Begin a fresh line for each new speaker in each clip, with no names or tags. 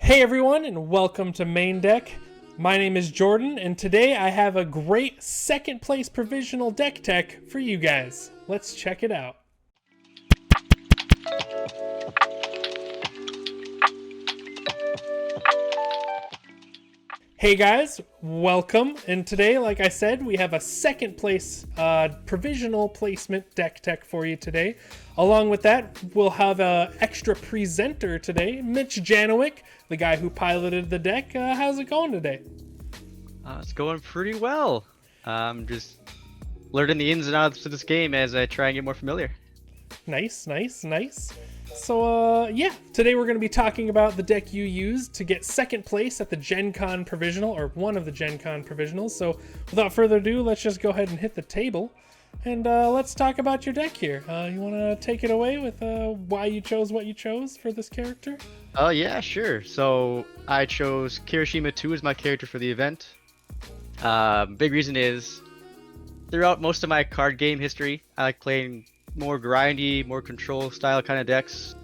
Hey everyone, and welcome to Main Deck. My name is Jordan, and today I have a great second place provisional deck tech for you guys. Let's check it out. Hey guys, welcome, and today, like I said, we have a second place provisional placement deck tech for you today. Along with that, we'll have an extra presenter today, Mitch Janowiec, the guy who piloted the deck. How's it going today?
It's going pretty well. Just learning the ins and outs of this game as I try and get more familiar.
Nice. So, yeah, today we're going to be talking about the deck you used to get second place at the Gen Con Provisional, or one of the Gen Con Provisionals. So, without further ado, let's just go ahead and hit the table, and let's talk about your deck here. You want to take it away with why you chose what you chose for this character?
Oh, yeah, sure. So, I chose Kirishima II as my character for the event. Big reason is, throughout most of my card game history, I like playing more grindy, more control style kind of decks.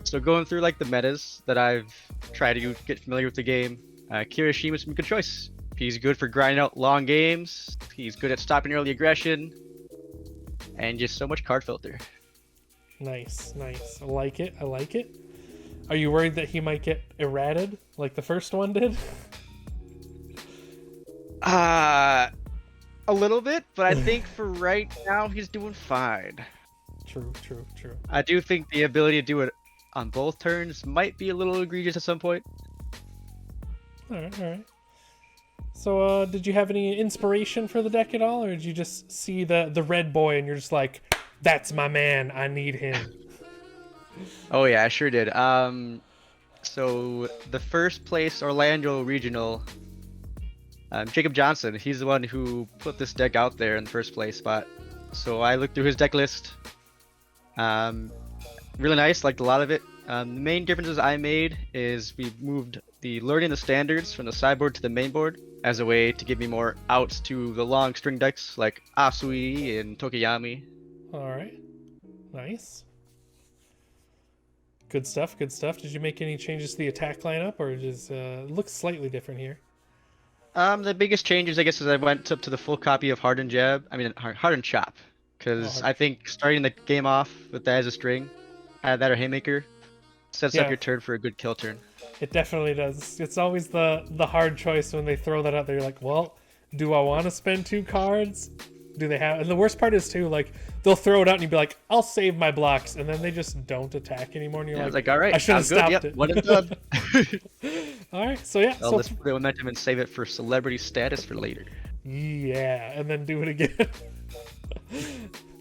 So going through like the metas that I've tried to get familiar with the game, Kirishima's been a good choice. He's good for grinding out long games. He's good at stopping early aggression, and just so much card filter.
Nice. I like it. Are you worried that he might get errated like the first one did?
A little bit, but I think for right now he's doing fine.
True.
I do think the ability to do it on both turns might be a little egregious at some point.
All right. So, did you have any inspiration for the deck at all, or did you just see the red boy and you're just like, that's my man, I need him?
Oh yeah, I sure did. So the first place Orlando Regional, Jacob Johnson, he's the one who put this deck out there in the first place spot. So I looked through his deck list. Really nice, liked a lot of it. The main differences I made is we moved the learning the standards from the sideboard to the main board as a way to give me more outs to the long string decks like Asui and Tokiyami.
Alright. Nice. Good stuff. Did you make any changes to the attack lineup, or just looks slightly different here?
The biggest changes, I guess, is I went up to the full copy of Hardened Chop, because I think starting the game off with that as a string, add that or Haymaker, sets up your turn for a good kill turn.
It definitely does. It's always the hard choice when they throw that out there. You're like, well, do I want to spend 2 cards? Do they have? And the worst part is too, like, they'll throw it out and you'd be like, I'll save my blocks, and then they just don't attack anymore. And you're
like, all right,
I should have stopped it.
What is done?
All right, so yeah.
Let's put the momentum and save it for celebrity status for later.
Yeah, and then do it again.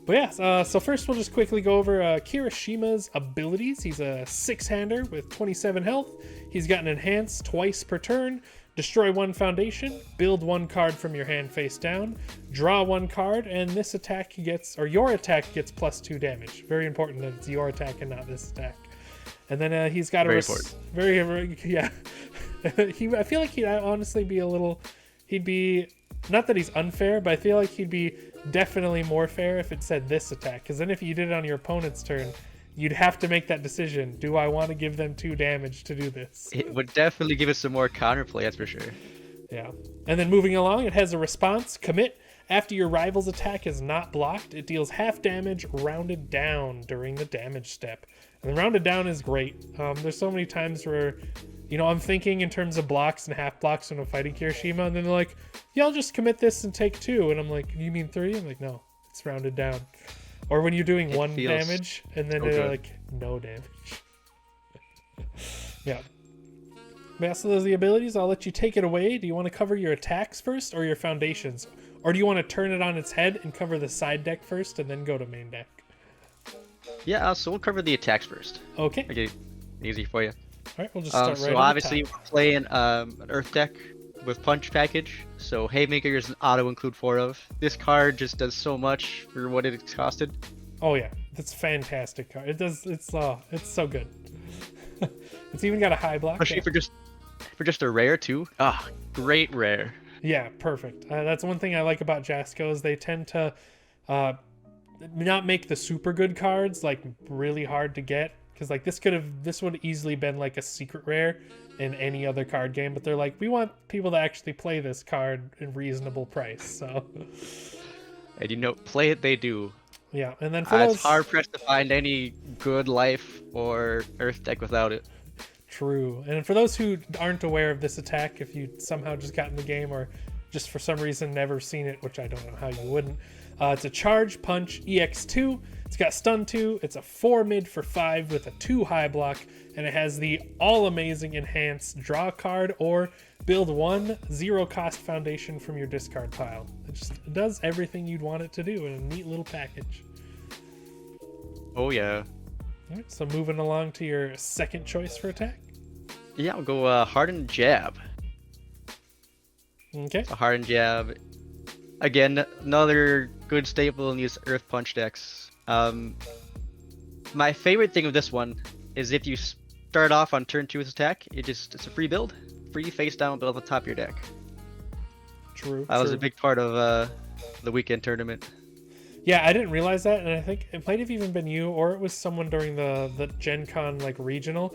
But yeah, so first we'll just quickly go over Kirishima's abilities. He's a 6-hander with 27 health. He's got an enhance twice per turn, destroy 1 foundation, build 1 card from your hand face down, draw 1 card, and this attack gets, or your attack gets +2 damage. Very important that it's your attack and not this attack. And then he's got
very
yeah. I feel like he'd honestly be he'd be, not that he's unfair, but I feel like he'd be definitely more fair if it said this attack, because then if you did it on your opponent's turn, you'd have to make that decision. Do I want to give them 2 damage to do this?
It would definitely give us some more counterplay, that's for sure.
Yeah. And then moving along, it has a response, commit. After your rival's attack is not blocked, it deals half damage rounded down during the damage step. And the rounded down is great. There's so many times where, I'm thinking in terms of blocks and half blocks when I'm fighting Kirishima, and then they're like, yeah, I'll just commit this and take 2. And I'm like, you mean 3? I'm like, no, it's rounded down. Or when you're doing 1 damage, and then they're like, no damage. Yeah. So those are the abilities. I'll let you take it away. Do you want to cover your attacks first, or your foundations? Or do you want to turn it on its head and cover the side deck first, and then go to main deck?
Yeah, so we'll cover the attacks first.
Okay.
Okay, easy for you.
All right, we'll just start right
so
on
obviously
the top.
we're playing an Earth deck with Punch package. So Haymaker is an auto include 4 of. This card just does so much for what it's costed.
Oh yeah, that's a fantastic card. It does. It's so good. It's even got a high block.
Especially for just a rare too. Great rare.
Yeah, perfect. That's one thing I like about Jasco is they tend to not make the super good cards like really hard to get, because like this would easily been like a secret rare in any other card game, but they're like, we want people to actually play this card in reasonable price. So,
and play it they do.
Yeah, and then for those,
it's hard pressed to find any good life or earth deck without it.
True. And for those who aren't aware of this attack, if you somehow just got in the game or just for some reason never seen it, which I don't know how you wouldn't, it's a charge punch EX2. It's got stun 2. It's a 4 mid for 5 with a 2 high block, and it has the all amazing enhance draw a card or build 1 0 cost foundation from your discard pile. It does everything you'd want it to do in a neat little package.
Oh yeah.
All right, so moving along to your second choice for attack.
Yeah, I'll go Hardened Jab.
Okay.
A Hardened Jab. Again, another good staple in these Earth Punch decks. My favorite thing of this one is if you start off on turn 2 with attack, it's a free build. Free face down build on the top of your deck.
True.
That was a big part of the weekend tournament.
Yeah, I didn't realize that, and I think it might have even been you, or it was someone during the Gen Con like regional.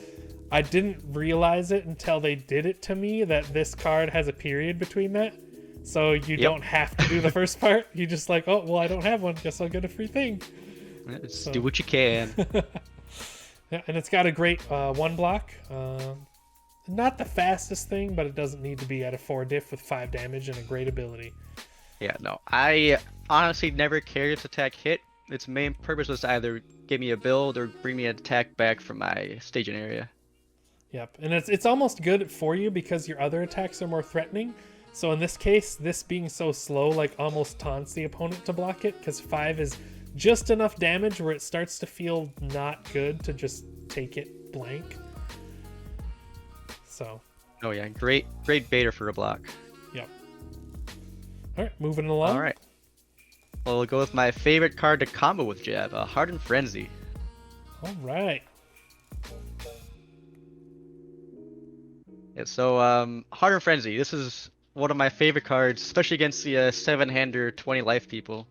I didn't realize it until they did it to me that this card has a period between that, so you don't have to do the first part. You just like, oh well, I don't have one, guess I'll get a free thing.
Just do what you can.
Yeah, and it's got a great 1 block. Not the fastest thing, but it doesn't need to be at a 4 diff with 5 damage and a great ability.
Yeah, no, I honestly never cared if attack hit. Its main purpose was to either give me a build or bring me an attack back from my staging area.
Yep, and it's almost good for you because your other attacks are more threatening. So in this case, this being so slow like almost taunts the opponent to block it, because 5 is just enough damage where it starts to feel not good to just take it blank. So.
Oh yeah, great baiter for a block.
Yep. All right, moving along.
All right. Well, we'll go with my favorite card to combo with Jab, Hardened Frenzy.
All right.
Yeah, so Hardened Frenzy. This is one of my favorite cards, especially against the 7-hander 20 life people.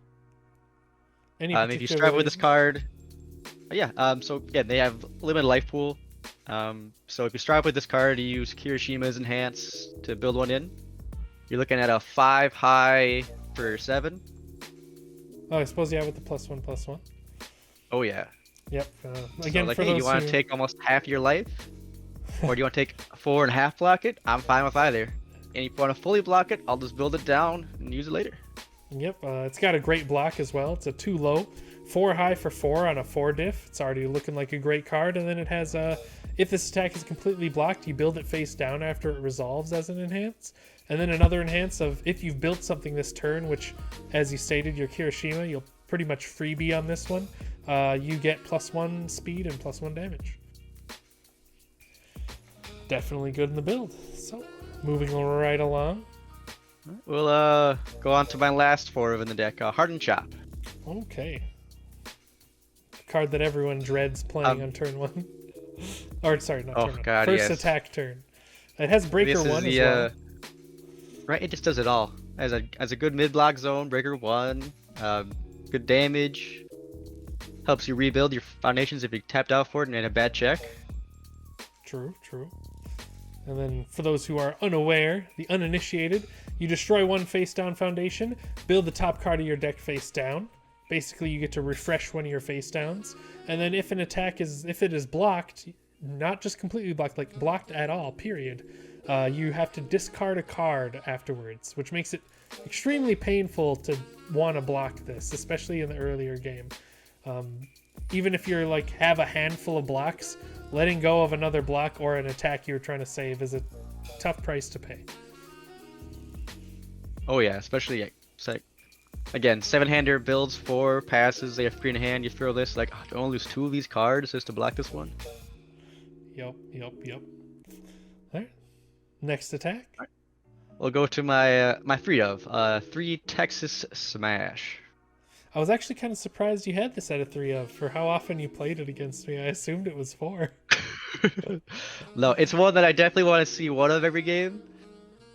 If you start with this card, so again, they have limited life pool. So if you start with this card, you use Kirishima's Enhance to build one in. You're looking at a 5 high for 7.
Oh, I suppose with the +1/+1.
Oh yeah.
Yep. Again,
so, like,
for
hey,
those
you want to take almost half your life, or do you want to take 4.5 block it? I'm fine with either. And if you want to fully block it, I'll just build it down and use it later.
Yep. It's got a great block as well. It's a 2 low, 4 high for 4 on a 4 diff. It's already looking like a great card, and then it has if this attack is completely blocked, you build it face down after it resolves as an enhance. And then another enhance of if you've built something this turn, which, as you stated, your Kirishima, you'll pretty much freebie on this one. You get +1 speed and +1 damage. Definitely good in the build. So, moving right along.
We'll go on to my last 4 in the deck, Hardened Chop.
Okay. Card that everyone dreads playing on turn 1. Or, sorry, not turn 1.
God,
First
yes.
attack turn. It has Breaker 1 as well.
Right, it just does it all. As a good mid-block zone, Breaker 1, good damage, helps you rebuild your foundations if you tapped out for it and had a bad check.
True. And then for those who are unaware, the uninitiated, you destroy 1 face-down foundation, build the top card of your deck face down. Basically, you get to refresh one of your face downs. And then if it is blocked, not just completely blocked, like blocked at all, period, you have to discard a card afterwards, which makes it extremely painful to want to block this, especially in the earlier game. Even if you're like have a handful of blocks, letting go of another block or an attack you're trying to save is a tough price to pay.
Oh yeah, especially it's like, again, 7-hander builds 4 passes, they have 3 in hand, you throw this, like, do I only lose 2 of these cards just to block this one?
Yep. Alright. Next attack.
Right. We'll go to my 3 of 3 Texas Smash.
I was actually kind of surprised you had this at a 3 of. For how often you played it against me, I assumed it was 4.
No, it's one that I definitely want to see 1 of every game,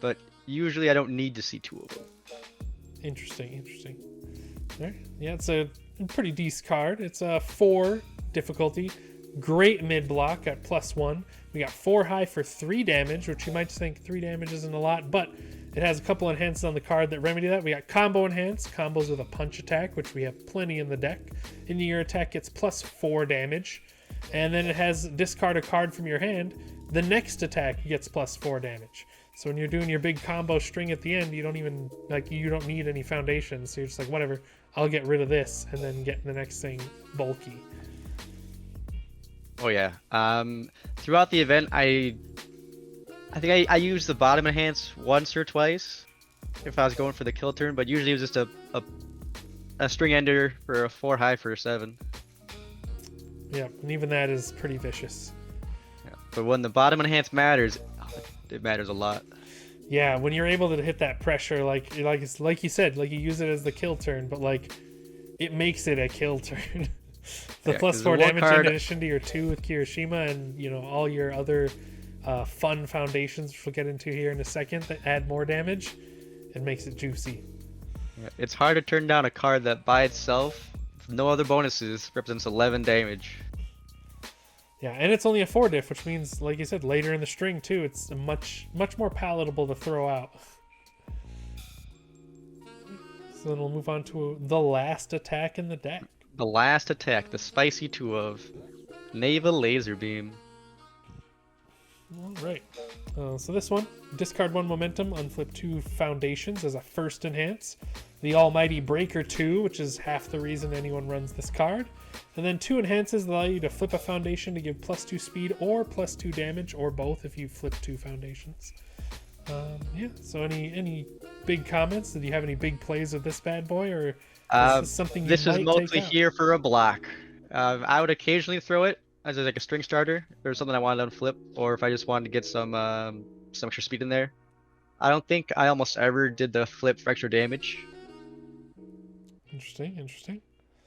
but usually I don't need to see 2 of them.
Interesting. All right. Yeah, it's a pretty decent card. It's a 4 difficulty, Great mid block at +1. We got 4 high for 3 damage, which you might think 3 damage isn't a lot, but it has a couple enhances on the card that remedy that. We got combo enhance, combos with a punch attack, which we have plenty in the deck. And your attack gets +4 damage. And then it has discard a card from your hand. The next attack gets +4 damage. So when you're doing your big combo string at the end, you don't even, like, you don't need any foundations. So you're just like, whatever, I'll get rid of this and then get the next thing bulky.
Oh yeah. Throughout the event, I think I used the bottom enhance once or twice if I was going for the kill turn, but usually it was just a string ender for a 4 high for a 7.
Yeah, and even that is pretty vicious.
Yeah. But when the bottom enhance matters, it matters a lot.
Yeah, when you're able to hit that pressure, like you said, like you use it as the kill turn, but like it makes it a kill turn. The +4 damage in addition to your 2 with Kirishima and, you know, all your other fun foundations, which we'll get into here in a second, that add more damage, it makes it juicy.
Yeah, it's hard to turn down a card that by itself, with no other bonuses, represents 11 damage.
Yeah, and it's only a 4 diff, which means, like you said, later in the string too, it's much more palatable to throw out. So then we'll move on to the last attack in the deck.
The last attack, the spicy 2 of Naval Laser Beam.
All right. So this one, discard 1 momentum, unflip 2 foundations as a first enhance. The Almighty Breaker 2, which is half the reason anyone runs this card. And then 2 enhances allow you to flip a foundation to give +2 speed or +2 damage, or both if you flip 2 foundations. Yeah, so any big comments? Did you have any big plays with this bad boy, or is this something you
This
might
is mostly
take out?
here for a block. I would occasionally throw it as like a string starter or something I wanted to unflip, or if I just wanted to get some extra speed in there. I don't think I almost ever did the flip for extra damage.
Interesting.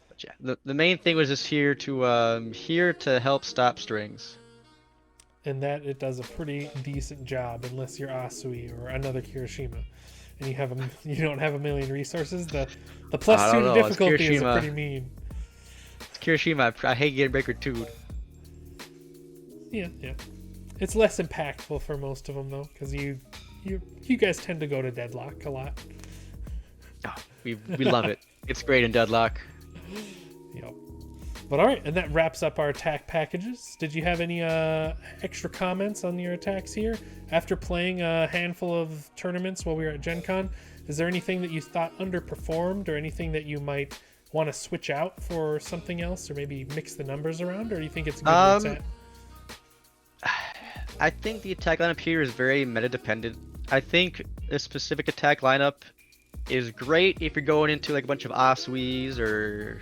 But yeah, the main thing was just here to help stop strings.
And that it does a pretty decent job, unless you're Asui or another Kirishima, and you don't have a million resources. The +2 to difficulty is pretty mean.
It's Kirishima. I hate getting Breaker 2.
Yeah. It's less impactful for most of them though, because you guys tend to go to deadlock a lot.
Oh, we love it. It's great in deadlock.
Yep. But all right, and that wraps up our attack packages. Did you have any extra comments on your attacks here? After playing a handful of tournaments while we were at Gen Con, is there anything that you thought underperformed, or anything that you might want to switch out for something else, or maybe mix the numbers around, or do you think it's good where it's at?
I think the attack lineup here is very meta dependent. I think a specific attack lineup is great if you're going into like a bunch of Asuis or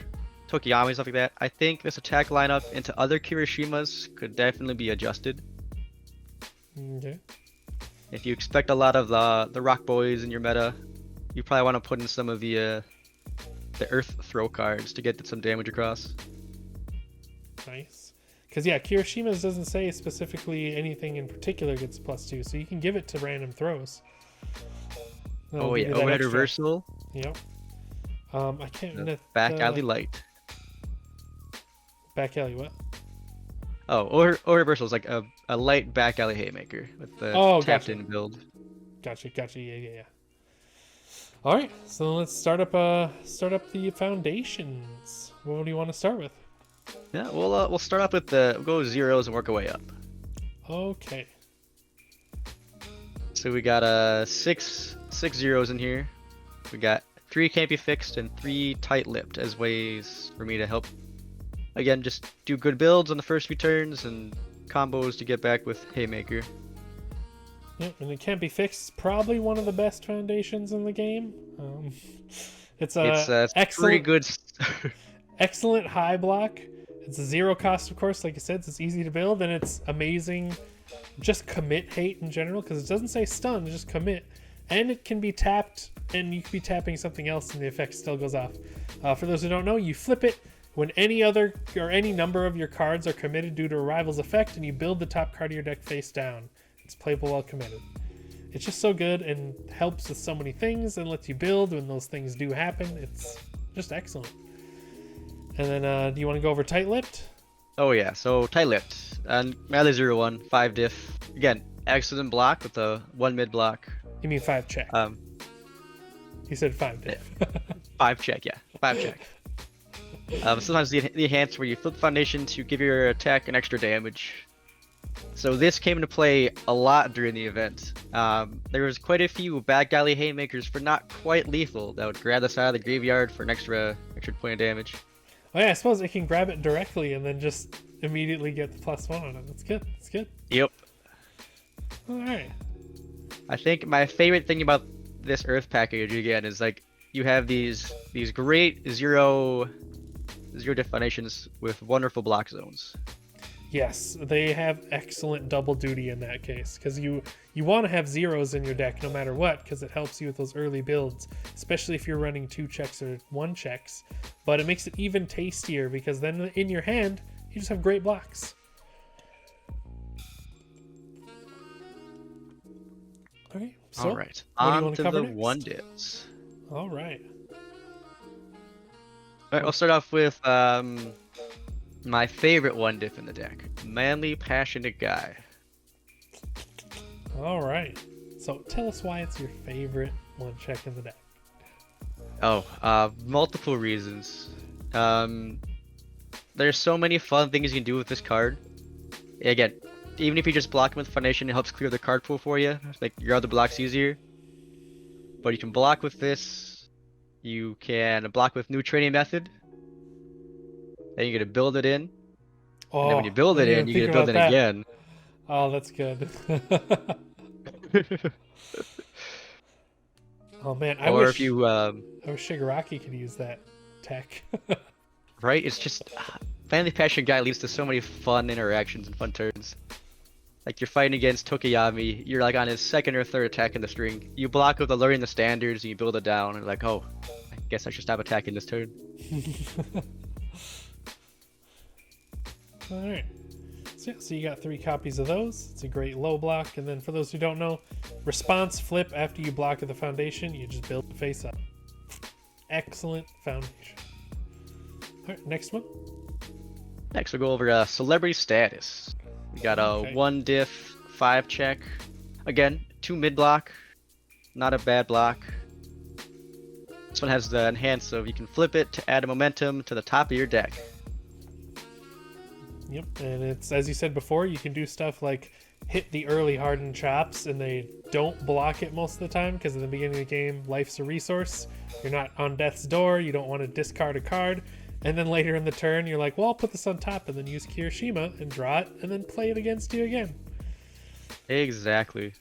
Tokiyami, stuff like that. I think this attack lineup into other Kirishimas could definitely be adjusted.
Okay.
If you expect a lot of the Rock Boys in your meta, you probably want to put in some of the Earth Throw cards to get some damage across.
Nice. Because yeah, Kirishima's doesn't say specifically anything in particular gets +2, so you can give it to random throws.
Oh yeah, overhead reversal.
Yep. I can't.
Back alley light.
Back alley what?
Oh, or reversal is like a light back alley haymaker with the tapped in build.
Gotcha. Yeah. All right, so let's start up the foundations. What do you want to start with?
Yeah, we'll start off with we'll go zeros and work our way up.
Okay.
So we got six zeros in here. We got 3 can't be fixed and 3 tight-lipped as ways for me to help. Again, just do good builds on the first few turns and combos to get back with haymaker.
Yep, and it can't be fixed. Probably one of the best foundations in the game. It's excellent,
pretty good.
Excellent high block. It's a 0 cost, of course, like I said, so it's easy to build, and it's amazing. Just commit hate in general, because it doesn't say stun, just commit. And it can be tapped, and you can be tapping something else, and the effect still goes off. For those who don't know, you flip it when any other or any number of your cards are committed due to a rival's effect, and you build the top card of your deck face down. It's playable while committed. It's just so good and helps with so many things and lets you build when those things do happen. It's just excellent. And then, do you want to go over tight-lipped?
Oh yeah, so tight lipped. And my other 0-1, 5 diff. Again, excellent block with a 1 mid block.
You mean 5 check? He said 5 diff.
5 check, yeah. 5 check. Sometimes the enhance where you flip the foundation to give your attack an extra damage. So this came into play a lot during the event. There was quite a few back alley haymakers for not quite lethal that would grab the side of the graveyard for an extra point of damage.
Oh yeah, I suppose it can grab it directly and then just immediately get the +1 on it. That's good. That's good.
Yep.
All right.
I think my favorite thing about this Earth package again is like you have these great zero definitions with wonderful block zones.
Yes, they have excellent double duty in that case, because you want to have zeros in your deck no matter what, because it helps you with those early builds, especially if you're running 2 checks or 1 checks. But it makes it even tastier because then in your hand you just have great blocks. Okay, so
all right,
what do you
on
want
to
cover
the
next?
one dips.
All right.
All right, I'll start off with my favorite one diff in the deck, Manly Passionate Guy.
All right. So tell us why it's your favorite 1 check in the deck.
Oh, multiple reasons. There's so many fun things you can do with this card. Again, even if you just block him with Foundation, it helps clear the card pool for you, make your other blocks easier. But you can block with this. You can block with New Training Method. Then you're gonna build it in.
Oh,
And then when you build
I
it
didn't
in,
even
you're
think
gonna build it
about that.
again.
Oh, that's good. Oh man, I
Or
wish
if you
Shigaraki could use that tech.
right, it's just Manly Passionate Guy leads to so many fun interactions and fun turns. Like you're fighting against Tokiyami, you're like on his 2nd or 3rd attack in the string. You block with Alluring the Standards and you build it down and like, oh, I guess I should stop attacking this turn.
All right. So you got 3 copies of those. It's a great low block. And then for those who don't know, response flip after you block at the foundation, you just build the face up. Excellent foundation. All right, next one.
Next we'll go over Celebrity Status. We got a
Okay.
1 diff, 5 check. Again, 2 mid block. Not a bad block. This one has the enhance, so you can flip it to add a momentum to the top of your deck.
Yep, and it's, as you said before, you can do stuff like hit the early hardened chops and they don't block it most of the time because in the beginning of the game, life's a resource. You're not on death's door, you don't want to discard a card. And then later in the turn, you're like, well, I'll put this on top and then use Kirishima and draw it and then play it against you again.
Exactly.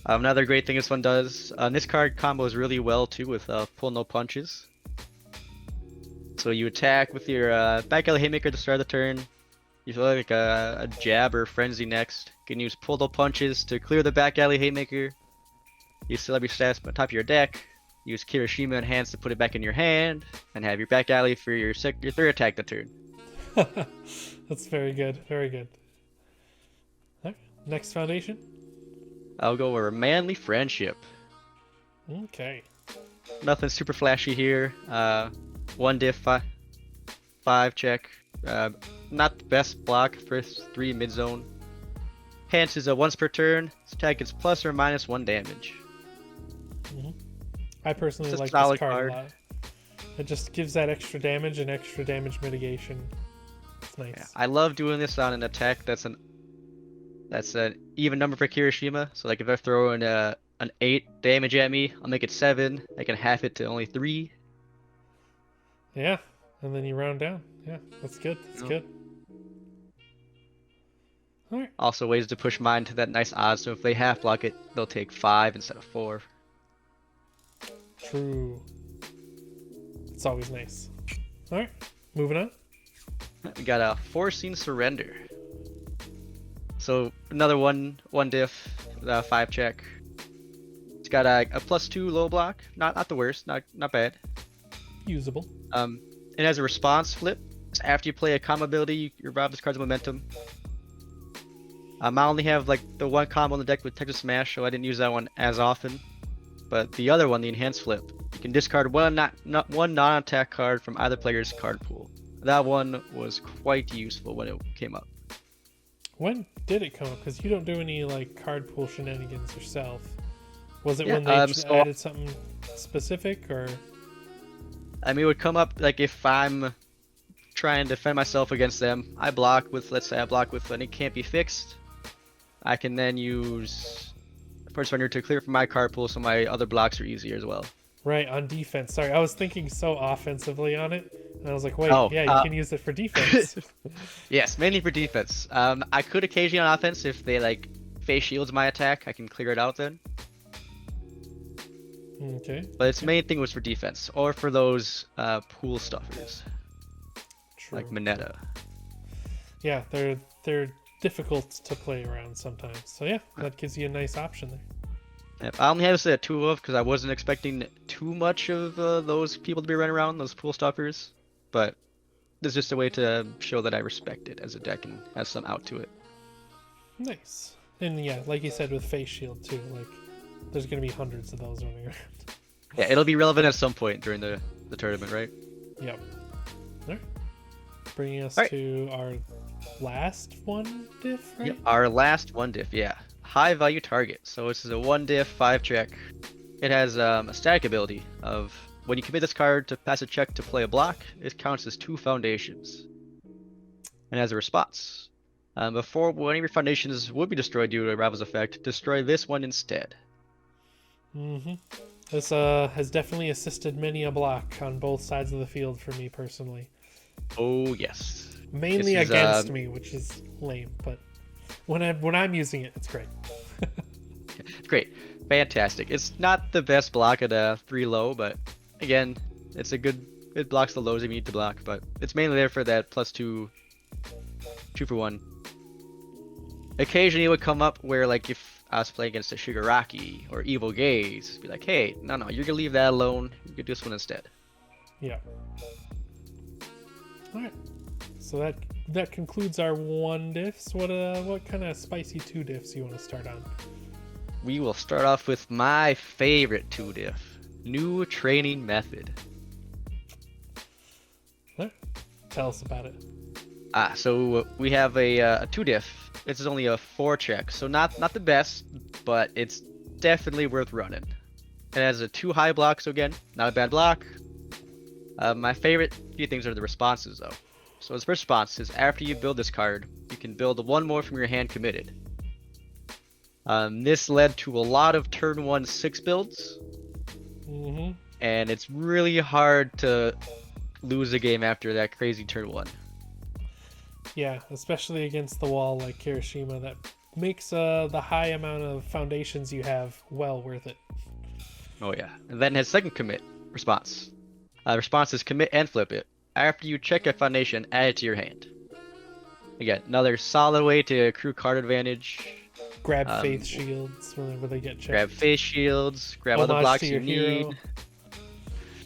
Another great thing this one does, this card combos really well too with pull no punches. So you attack with your back alley haymaker to start the turn. You feel like a jab or frenzy next. You can use pull no punches to clear the back alley haymaker. Use Celebrity Status on top of your deck. Use Kirishima Enhance to put it back in your hand, and have your back alley for your 3rd attack the turn.
That's very good, very good. All right, next foundation.
I'll go over Manly Friendship.
Okay.
Nothing super flashy here. 1 diff, 5 check. Not the best block for 3 mid zone. Enhance is a once per turn. This attack gets plus or minus 1 damage.
I personally
It's a
like
solid
this card
card.
a lot. It just gives that extra damage and extra damage mitigation. It's nice.
Yeah, I love doing this on an attack that's an even number for Kirishima. So like if I throw in an 8 damage at me, I'll make it 7. I can half it to only 3.
Yeah, and then you round down. Yeah, that's good. That's good. All right.
Also ways to push mine to that nice odds. So if they half block it, they'll take 5 instead of 4.
True. It's always nice. All right, moving on.
We got a Forcing Surrender. So another one diff, 5 check. It's got a +2 low block. Not the worst. Not bad.
Usable.
It has a response flip. So after you play a combo ability, you rob this card's momentum. I only have like the 1 combo on the deck with Texas Smash, so I didn't use that one as often. But the other one, the enhanced flip, you can discard one non-attack card from either player's card pool. That one was quite useful when it came up.
When did it come up? Because you don't do any like card pool shenanigans yourself. Was it
Yeah,
when they
so
added something specific, or?
I mean, it would come up like if I'm trying to defend myself against them. I block with, let's say I block with and it can't be fixed. I can then use first runner to clear from my card pool so my other blocks are easier as well.
Right, on defense. Sorry, I was thinking so offensively on it. And I was like, wait,
Oh,
yeah, you can use it for defense.
Yes, mainly for defense. I could occasionally on offense if they like face shields my attack, I can clear it out then.
Okay.
But its main thing was for defense or for those pool stuffers.
True.
Like Mineta.
Yeah, they're difficult to play around sometimes. So yeah, that gives you a nice option there.
Yep, I only have to say 2 of because I wasn't expecting too much of those people to be running around, those pool stuffers. But it's just a way to show that I respect it as a deck and has some out to it.
Nice. And yeah, like you said with face shield too, like there's gonna be hundreds of those running around.
Yeah, it'll be relevant at some point during the tournament, right?
Yep. Alright. Bringing us
All right.
to our last one diff, right?
Yep, our last 1 diff, yeah. High value target. So this is a 1 diff, 5 check. It has a static ability of when you commit this card to pass a check to play a block, it counts as 2 foundations. And as a response, before one of your foundations would be destroyed due to a Rival's effect, destroy this one instead.
Mm-hmm. This has definitely assisted many a block on both sides of the field for me personally.
Oh yes.
Mainly
This is,
against me, which is lame, but when I'm using it, it's great.
Great, fantastic. It's not the best block at a 3 low, but again, it's a good. It blocks the lows you need to block, but it's mainly there for that +2, 2 for 1. Occasionally, it would come up where like if I was playing against a Shigaraki or Evil Gaze, be like, hey, no, you're gonna leave that alone. You could do this one instead.
Yeah. All right. So that concludes our 1 diffs. What kind of spicy 2 diffs you want to start on?
We will start off with my favorite 2 diff, new training method.
Huh? Tell us about it.
So we have a 2 diff. This is only a 4 check, so not the best, but it's definitely worth running. It has a 2 high block, so again, not a bad block. My favorite few things are the responses though. So its first response is after you build this card, you can build 1 more from your hand committed. This led to a lot of turn 1 6 builds.
Mm-hmm.
And it's really hard to lose a game after that crazy turn 1.
Yeah, especially against the wall like Kirishima, that makes the high amount of foundations you have well worth it.
Oh yeah, and then his second commit response. Response is commit and flip it. After you check a foundation, add it to your hand. Again, another solid way to accrue card advantage.
Grab faith shields whenever they get checked.
Grab face shields, grab
Homage
other blocks
to
you
your hero.
need.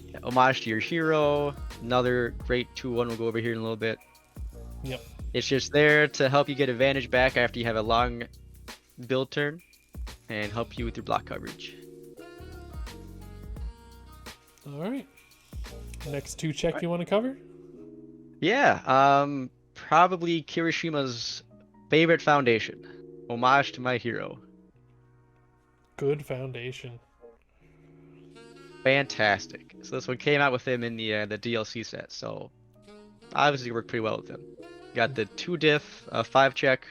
Yeah, homage to your hero. Another great 2-1 we'll go over here in a little bit.
Yep.
It's just there to help you get advantage back after you have a long build turn and help you with your block coverage.
All right. Next 2 check you want to cover?
Yeah, probably Kirishima's favorite foundation. Homage to my hero.
Good foundation.
Fantastic. So this one came out with him in the DLC set, so obviously worked pretty well with him. Got the 2 diff, 5 check.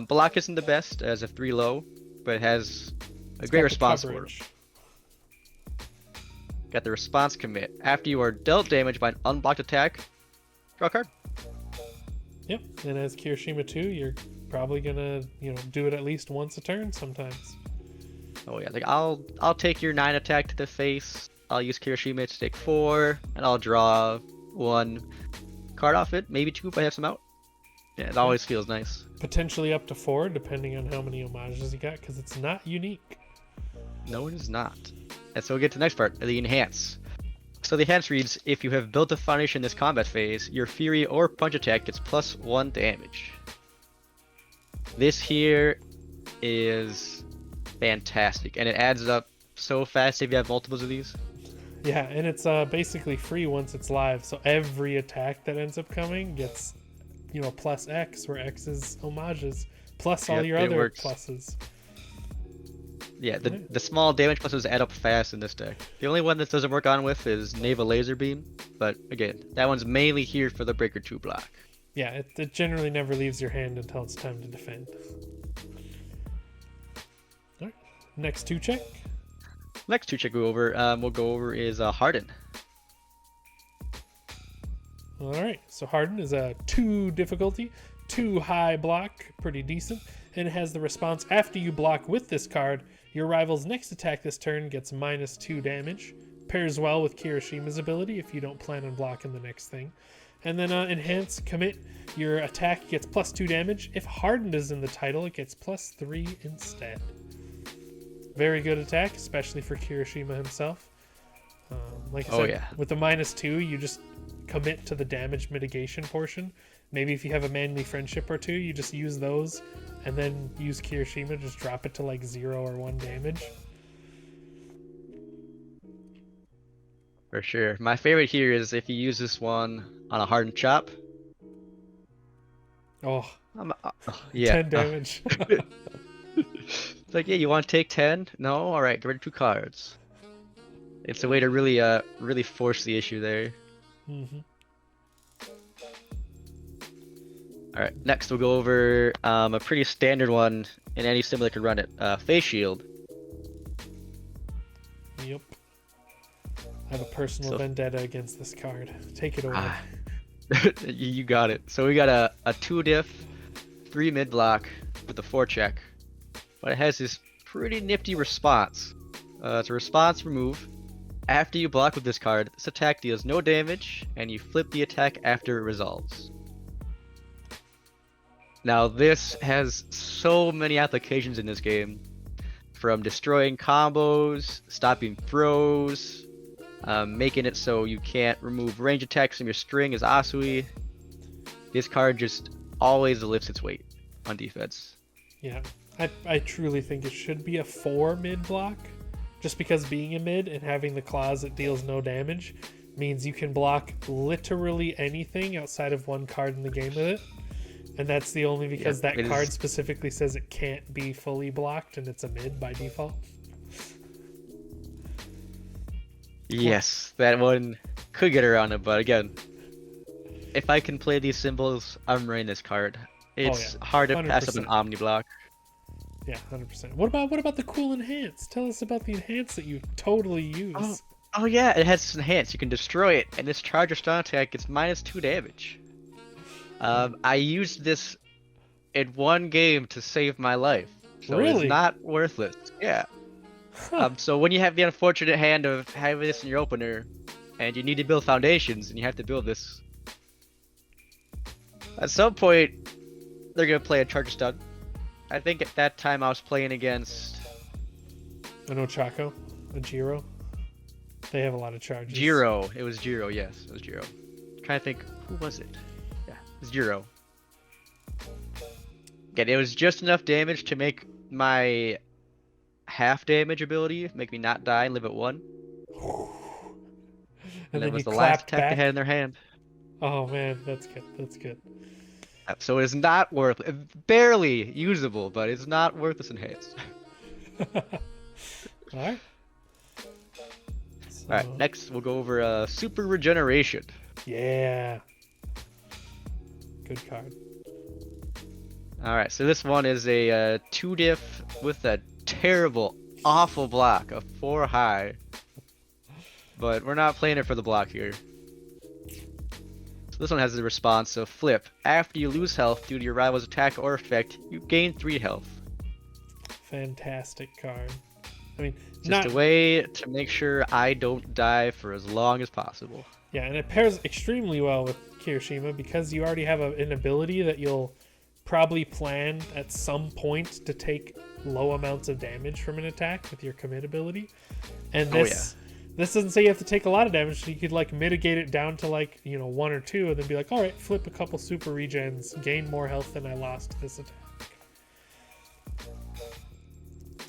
Block isn't the best as a 3 low, but it has a great response for him. Got the response commit. After you are dealt damage by an unblocked attack, draw a card.
Yep. And as Kirishima II, you're probably gonna do it at least once a turn sometimes.
Oh yeah, like I'll take your 9 attack to the face. I'll use Kirishima to take 4, and I'll draw 1 card off it, maybe 2 if I have some out. Yeah, it always feels nice.
Potentially up to 4, depending on how many homages you got, because it's not unique.
No, it is not. And so we'll get to the next part, the enhance. So the enhance reads, if you have built a foundation in this combat phase, your fury or punch attack gets +1 damage. This here is fantastic, and it adds up so fast if you have multiples of these.
Yeah, and it's basically free once it's live. So every attack that ends up coming gets, plus X, where X is homages, plus all your other pluses.
Yeah, the small damage pluses add up fast in this deck. The only one that doesn't work on with is Naval Laser Beam, but again, that one's mainly here for the Breaker 2 block.
Yeah, it generally never leaves your hand until it's time to defend. All right, next 2 check.
Next 2 check we'll go over is Harden.
All right, so Harden is a 2 difficulty, 2 high block, pretty decent, and it has the response: after you block with this card, your rival's next attack this turn gets -2 damage. Pairs well with Kirishima's ability if you don't plan on blocking the next thing. And then enhance, commit, your attack gets +2 damage. If Hardened is in the title, it gets +3 instead. Very good attack, especially for Kirishima himself. Like I said, with the -2, you just commit to the damage mitigation portion. Maybe if you have a manly friendship or 2, you just use those and then use Kirishima, just drop it to like 0 or 1 damage.
For sure. My favorite here is if you use this one on a Hardened Chop.
Oh,
yeah.
10 damage.
It's like, yeah, you want to take 10? No? Alright, get rid of 2 cards. It's a way to really force the issue there.
Mm-hmm.
Alright, next we'll go over a pretty standard one, and any similar could run it. Face Shield.
Yep. I have a personal vendetta against this card. Take it away.
You got it. So we got a 2 diff, 3 mid block with a 4 check. But it has this pretty nifty response. It's a response remove. After you block with this card, this attack deals no damage, and you flip the attack after it resolves. Now this has so many applications in this game. From destroying combos, stopping throws, making it so you can't remove range attacks from your string as Asui. This card just always lifts its weight on defense.
Yeah, I truly think it should be a 4 mid block, just because being a mid and having the clause that deals no damage means you can block literally anything outside of 1 card in the game with it. And that's the only because that card specifically says it can't be fully blocked and it's a mid by default.
Yes, that one could get around it, but again, if I can play these symbols, I'm running this card. It's hard to 100%. Pass up an Omni block.
Yeah, 100%. What about the cool enhance? Tell us about the enhance that you totally use.
Oh yeah, it has this enhance. You can destroy it, and this charge or stun attack gets -2 damage. I used this in 1 game to save my life, so it's not worthless. Yeah. So when you have the unfortunate hand of having this in your opener, and you need to build foundations, and you have to build this, at some point, they're gonna play a charge or stun. I think at that time I was playing against
an Ochaco, a Jiro. They have a lot of charges.
Jiro. It was Jiro, yes. It was Jiro. I'm trying to think, who was it? Yeah, it was Jiro. Again, it was just enough damage to make my half damage ability make me not die and live at 1. And then was the last attack they had in their hand.
Oh man, that's good. That's good.
So it's not worth it. Barely usable, but it's not worth this enhance.
Alright.
Alright, next we'll go over Super Regeneration.
Yeah. Good card.
Alright, so this one is a 2 diff with a terrible, awful block, a 4 high. But we're not playing it for the block here. So this one has the response of flip. After you lose health due to your rival's attack or effect, you gain 3 health.
Fantastic card. I mean,
just a way to make sure I don't die for as long as possible.
Yeah, and it pairs extremely well with Kirishima because you already have an ability that you'll probably plan at some point to take low amounts of damage from an attack with your commit ability. And this doesn't say you have to take a lot of damage, so you could like mitigate it down to like, 1 or 2 and then be like, all right, flip a couple super regens, gain more health than I lost to this attack.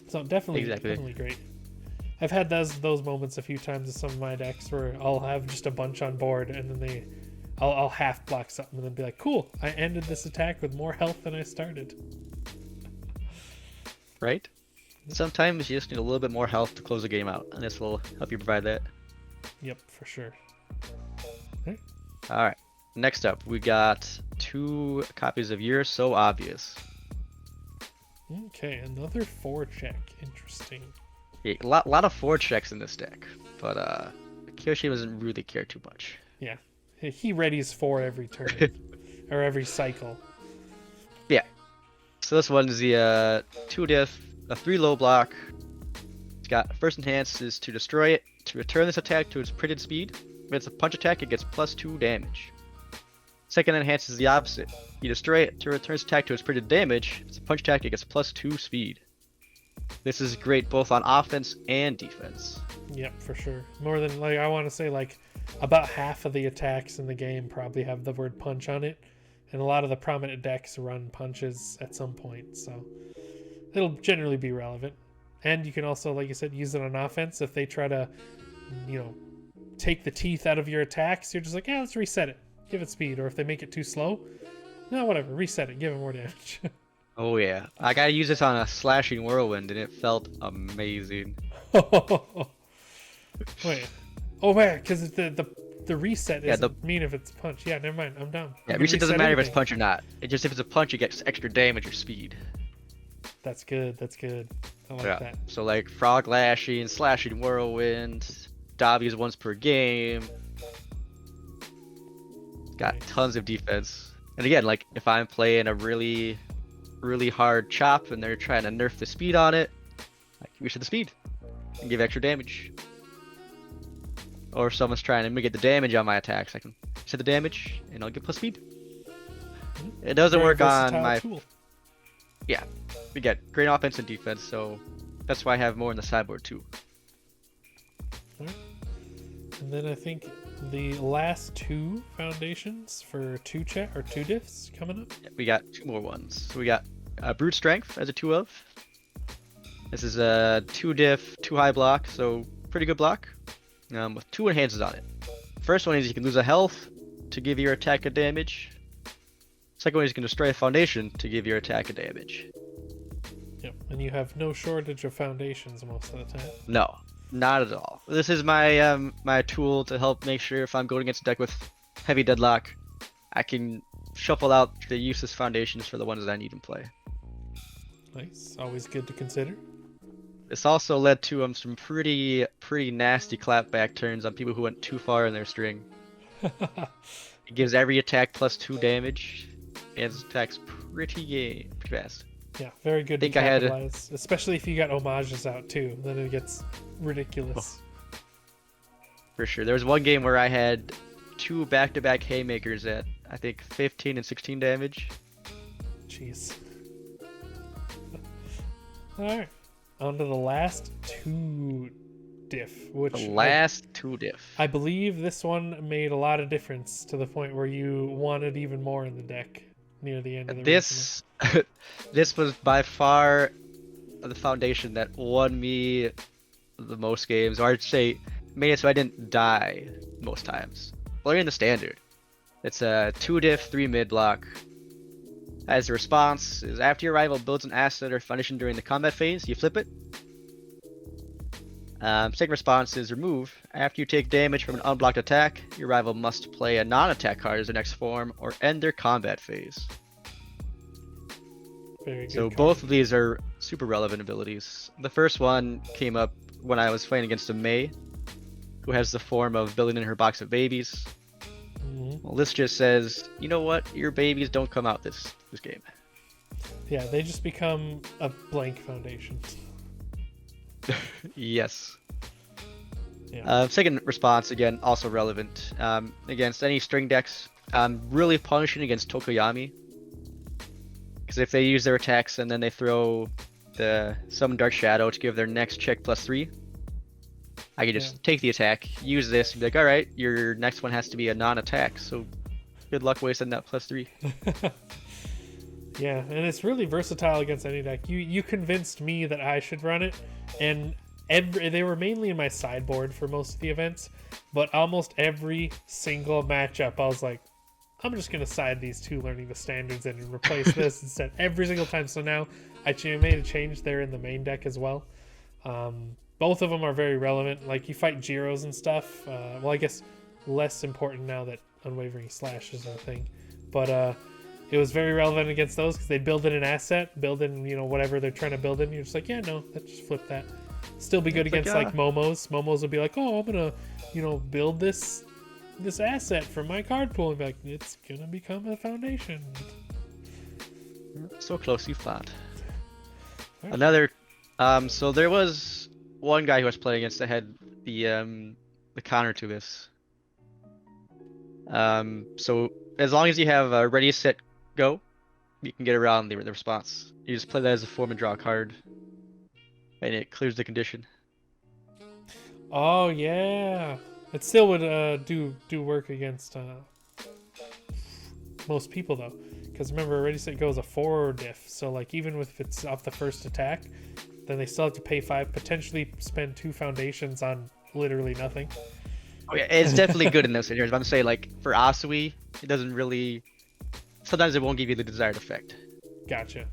So definitely great. I've had those moments a few times with some of my decks where I'll have just a bunch on board, and then I'll half block something and then be like, cool, I ended this attack with more health than I started.
Right? Sometimes you just need a little bit more health to close the game out, and this will help you provide that.
Yep, for sure.
Alright, next up, we got 2 copies of You're So Obvious.
Okay, another 4-check. Interesting.
Yeah, a lot of 4-checks in this deck, but Kirishima doesn't really care too much.
Yeah, he readies 4 every turn, or every cycle.
Yeah. So this one is the 2 diff, a 3 low block. It's got first enhance is to destroy it, to return this attack to its printed speed. If it's a punch attack, it gets +2 damage. Second enhance is the opposite. You destroy it to return its attack to its printed damage. If it's a punch attack, it gets +2 speed. This is great both on offense and defense.
Yep, for sure. More than, like, I want to say, like, about half of the attacks in the game probably have the word punch on it. And a lot of the prominent decks run punches at some point, so it'll generally be relevant. And you can also, like you said, use it on offense. If they try to, take the teeth out of your attacks, you're just like, yeah, let's reset it. Give it speed. Or if they make it too slow, no, whatever, reset it. Give it more damage.
Oh yeah, I gotta use this on a slashing whirlwind, and it felt amazing.
Wait. Oh man, because the reset doesn't mean if it's punch. Yeah, never mind. I'm done.
Yeah, reset doesn't matter if it's punch or not. It just if it's a punch, you get extra damage or speed.
That's good. That's good. I like that.
So like frog lashing, slashing whirlwind, Davies once per game. Got tons of defense. And again, like if I'm playing a really hard chop and they're trying to nerf the speed on it, I can reset the speed and give extra damage. Or if someone's trying to get the damage on my attacks, I can set the damage and I'll get plus speed. It doesn't work on my tool. Yeah, we get great offense and defense, so that's why I have more in the sideboard too.
And then I think the last 2 foundations for 2-check or 2 diffs coming up.
Yeah, we got 2 more ones. So we got Brute Strength as a 2 of. This is a 2 diff, 2 high block, so pretty good block. With 2 enhances on it. First one is you can lose a health to give your attack a damage. Second one is you can destroy a foundation to give your attack a damage.
Yep, and you have no shortage of foundations most of the time.
No, not at all. This is my my tool to help make sure if I'm going against a deck with heavy deadlock, I can shuffle out the useless foundations for the ones that I need in play.
Nice, always good to consider.
This also led to some pretty nasty clapback turns on people who went too far in their string. It gives every attack +2 damage, and it attacks pretty fast.
Yeah, very good to capitalize, especially if you got homages out too. Then it gets ridiculous.
Oh. For sure. There was one game where I had 2 back-to-back haymakers at I think 15 and 16 damage.
Jeez. All right. On to the last 2 diff, which
the last 2 diff.
I believe this one made a lot of difference to the point where you wanted even more in the deck near the end of the
this this was by far the foundation that won me the most games, or I'd say made it so I didn't die most times. Playing the standard, it's a 2 diff, 3 mid block. As a response is after your rival builds an asset or foundation during the combat phase, you flip it. Second response is remove. After you take damage from an unblocked attack, your rival must play a non-attack card as their next form or end their combat phase.
Very good
so
card.
Both of these are super relevant abilities. The first one came up when I was playing against a Mei, who has the form of building in her box of babies. Well, this just says, you know what? Your babies don't come out this game.
Yeah, they just become a blank foundation.
Yes.
Yeah.
Second response, again, also relevant. Against any string decks, really punishing against Tokoyami. Because if they use their attacks and then they throw the Summon Dark Shadow to give their next check +3, I can just take the attack, use this, and be like, alright, your next one has to be a non-attack, so good luck wasting that +3.
Yeah, and it's really versatile against any deck. You convinced me that I should run it, and they were mainly in my sideboard for most of the events, but almost every single matchup, I was like, I'm just gonna side these two learning the standards and replace this instead every single time. So now I made a change there in the main deck as well. Both of them are very relevant. Like you fight Jiros and stuff. Well, I guess less important now that Unwavering Slash is a thing, but it was very relevant against those because they build in an asset, build in whatever they're trying to build in. You're just like, yeah, no, let's just flip that. Still be good against like Momos. Momos will be like, oh, I'm gonna build this asset from my card pool and be like, it's gonna become a foundation.
So close you thought.
Right.
Another so there was one guy who was playing against that had the counter to this. So as long as you have a ready, set, go, you can get around the response. You just play that as a form and draw a card, and it clears the condition.
Oh yeah, it still would do work against most people though, because remember, ready, set, go is a 4 diff. So like even if it's off the first attack, then they still have to pay 5, potentially spend 2 foundations on literally nothing.
Oh yeah, it's definitely good in those scenarios. But I'm saying like for Asui, it doesn't really. Sometimes it won't give you the desired effect.
Gotcha.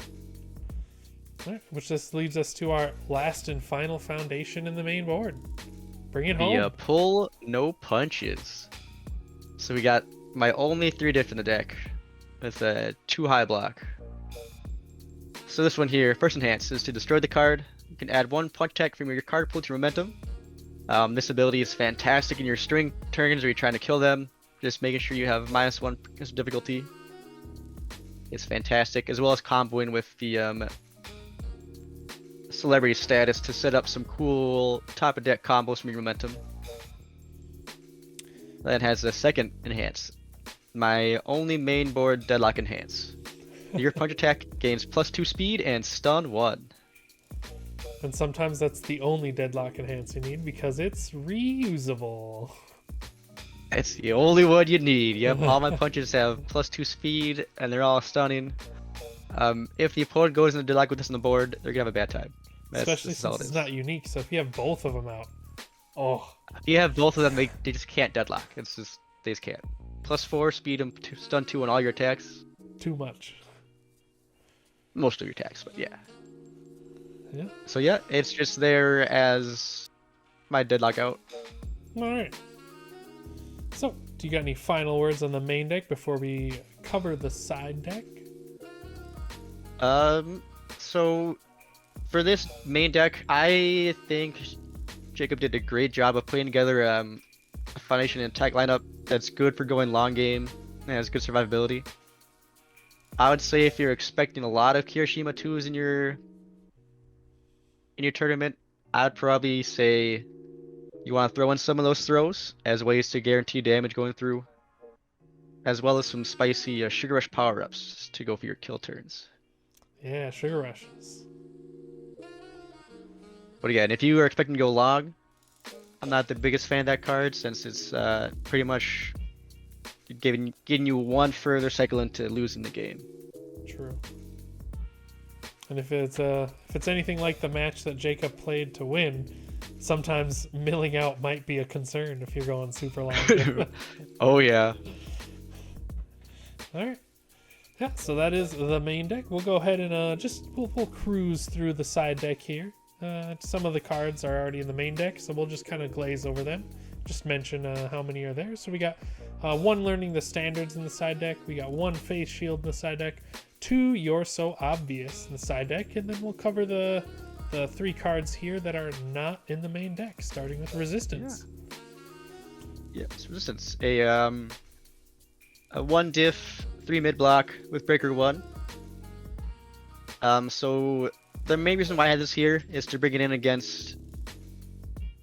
All right, which just leads us to our last and final foundation in the main board. Bring it home.
The pull no punches. So we got my only 3 diff in the deck. With a 2 high block. So this one here, first enhance, is to destroy the card. You can add 1 punch attack from your card pool to momentum. This ability is fantastic in your string turns where you're trying to kill them. Just making sure you have -1 difficulty. It's fantastic, as well as comboing with the celebrity status to set up some cool top of deck combos from your momentum. Then has a second enhance. My only main board deadlock enhance. Your punch attack gains +2 speed and stun 1.
And sometimes that's the only deadlock enhance you need because it's reusable.
It's the only one you need. Yep, all my punches have +2 speed and they're all stunning. If the opponent goes in the deadlock with this on the board, they're gonna have a bad time.
Especially since it's not unique, so if you have both of them out,
if you have both of them, they just can't deadlock. It's just they just can't. +4 speed and stun 2 on all your attacks.
Too much.
Most of your attacks, but yeah.
Yeah.
So yeah, it's just there as my deadlock out.
All right. So, do you got any final words on the main deck before we cover the side deck?
So for this main deck, I think Jacob did a great job of putting together a foundation and attack lineup that's good for going long game and has good survivability. I would say if you're expecting a lot of Kirishima IIs in your tournament, I'd probably say you want to throw in some of those throws as ways to guarantee damage going through, as well as some spicy Sugar Rush power-ups to go for your kill turns.
Yeah, Sugar Rushes.
But again, if you are expecting to go long, I'm not the biggest fan of that card since it's pretty much getting you one further cycle into losing the game.
True. And if it's anything like the match that Jacob played to win, sometimes milling out might be a concern if you're going super long.
Oh yeah.
All right. Yeah, so that is the main deck. We'll go ahead and we'll cruise through the side deck here. Some of the cards are already in the main deck, so we'll just kind of glaze over them. Just mention how many are there. So we got 1 learning the standards in the side deck. We got 1 face shield in the side deck. 2 You're So Obvious in the side deck, and then we'll cover the 3 cards here that are not in the main deck, starting with Resistance.
Yeah, it's Resistance. A 1 diff, 3 mid block with Breaker 1. So the main reason why I had this here is to bring it in against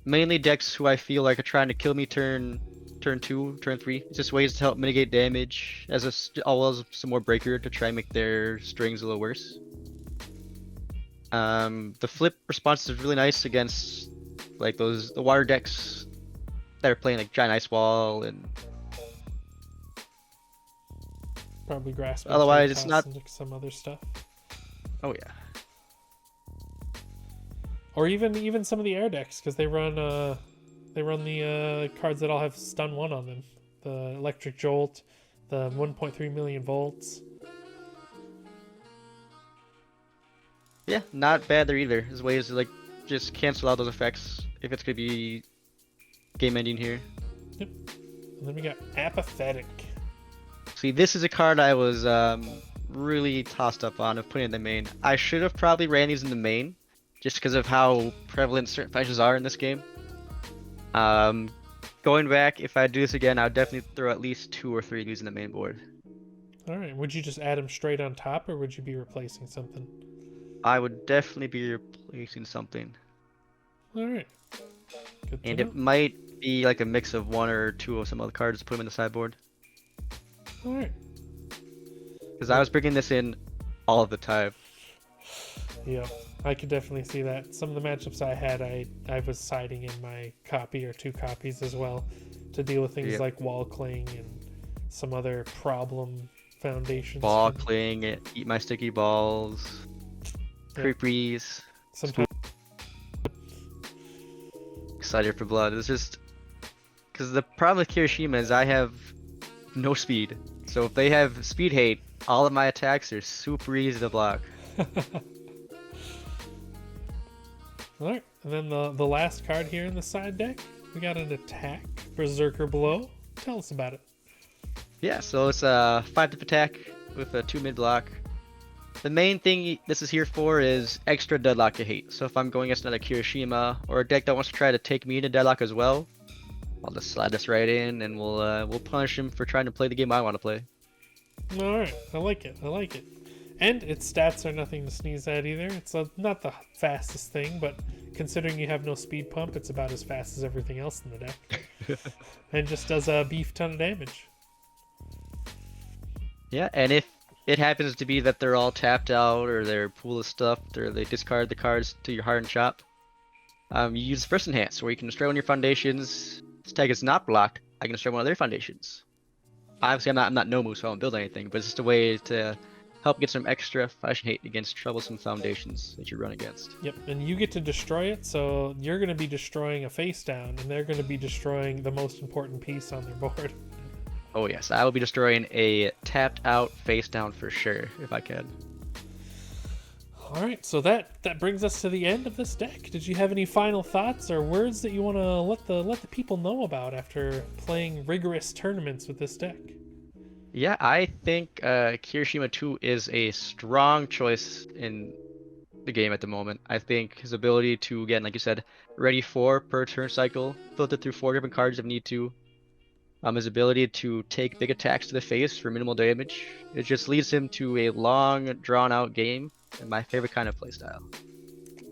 mainly decks who I feel like are trying to kill me turn 2, turn 3. It's just ways to help mitigate damage, as well as some more Breaker to try and make their strings a little worse. The flip response is really nice against like the water decks that are playing like Giant Ice Wall and
probably Grasp.
Otherwise, it's not
some other stuff.
Oh yeah.
Or even some of the air decks, because they run the cards that all have stun 1 on them. The Electric Jolt, the 1.3 million volts.
Yeah, not bad there either. There's ways to like just cancel out those effects if it's gonna be game ending here.
Yep. And then we got Apathetic.
See, this is a card I was really tossed up on of putting in the main. I should have probably ran these in the main, just because of how prevalent certain factions are in this game. Going back, if I do this again, I would definitely throw at least 2 or 3 of these in the main board.
All right. Would you just add them straight on top, or would you be replacing something?
I would definitely be replacing something.
All right. Good to
And
know.
it might be like a mix of 1 or 2 of some other cards to put them in the sideboard.
All right.
Because I was bringing this in all of the time.
Yeah, I could definitely see that. Some of the matchups I had, I was siding in my copy or 2 copies as well to deal with things like Wall Cling and some other problem foundations.
Ball Cling, Eat My Sticky Balls, Creepies.
Sometimes.
Excited for Blood. It's just because the problem with Kirishima is I have no speed. So if they have speed hate, all of my attacks are super easy to block.
Alright, and then the last card here in the side deck, we got an Attack Berserker Blow. Tell us about it.
Yeah, so it's a 5-tip attack with a 2 mid block. The main thing this is here for is extra deadlock to hate. So if I'm going against another Kirishima or a deck that wants to try to take me into deadlock as well, I'll just slide this right in and we'll punish him for trying to play the game I want to play.
Alright, I like it. I like it. And its stats are nothing to sneeze at either. It's not the fastest thing, but considering you have no speed pump, it's about as fast as everything else in the deck. And just does a beef ton of damage.
Yeah, and if it happens to be that they're all tapped out or their pool is stuffed or they discard the cards to your Hardened Shop, you use First Enhance where you can destroy one of your foundations. This tag is not blocked. I can destroy one of their foundations. Obviously, I'm not Nomu, so I won't build anything, but it's just a way to help get some extra fashion hate against troublesome foundations that you run against.
Yep, and you get to destroy it, so you're going to be destroying a face down, and they're going to be destroying the most important piece on their board.
Oh yes, I will be destroying a tapped out face down for sure, if I can.
Alright, so that brings us to the end of this deck. Did you have any final thoughts or words that you want to let the people know about after playing rigorous tournaments with this deck?
Yeah, I think Kirishima II is a strong choice in the game at the moment. I think his ability to, again, like you said, ready 4 per turn cycle, filter through 4 different cards if need to. His ability to take big attacks to the face for minimal damage. It just leads him to a long, drawn-out game, and my favorite kind of playstyle.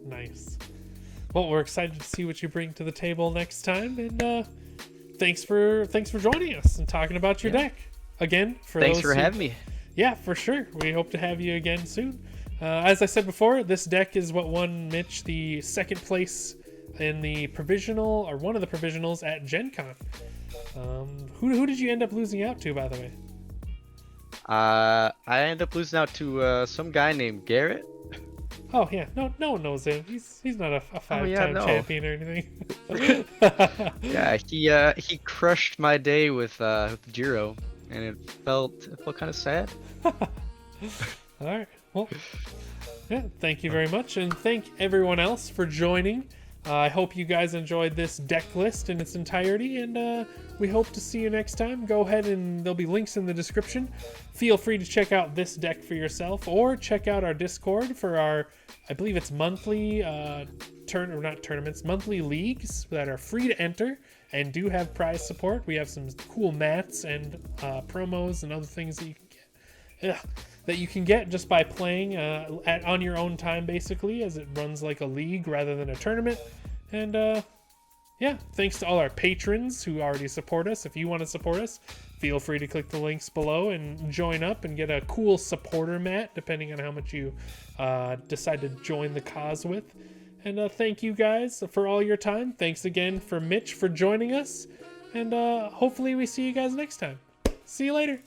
Nice. Well, we're excited to see what you bring to the table next time, and thanks for joining us and talking about your deck. Again,
thanks for having me.
Yeah, for sure. We hope to have you again soon. As I said before, this deck is what won Mitch the 2nd place in the provisional, or one of the provisionals at Gen Con. Who did you end up losing out to, by the way?
I ended up losing out to some guy named Garrett.
Oh yeah, no one knows him. He's not a 5-time champion or anything.
Yeah, he crushed my day with Jiro, and it felt kind of sad.
All right, well, yeah, thank you very much, and thank everyone else for joining. I hope you guys enjoyed this deck list in its entirety, and we hope to see you next time. Go ahead and there'll be links in the description. Feel free to check out this deck for yourself, or check out our Discord for our, I believe it's monthly monthly leagues that are free to enter and do have prize support. We have some cool mats and promos and other things that you can get just by playing on your own time, basically, as it runs like a league rather than a tournament. And yeah, thanks to all our patrons who already support us. If you want to support us, feel free to click the links below and join up and get a cool supporter mat, depending on how much you decide to join the cause with. And thank you guys for all your time. Thanks again for Mitch for joining us. And hopefully we see you guys next time. See you later.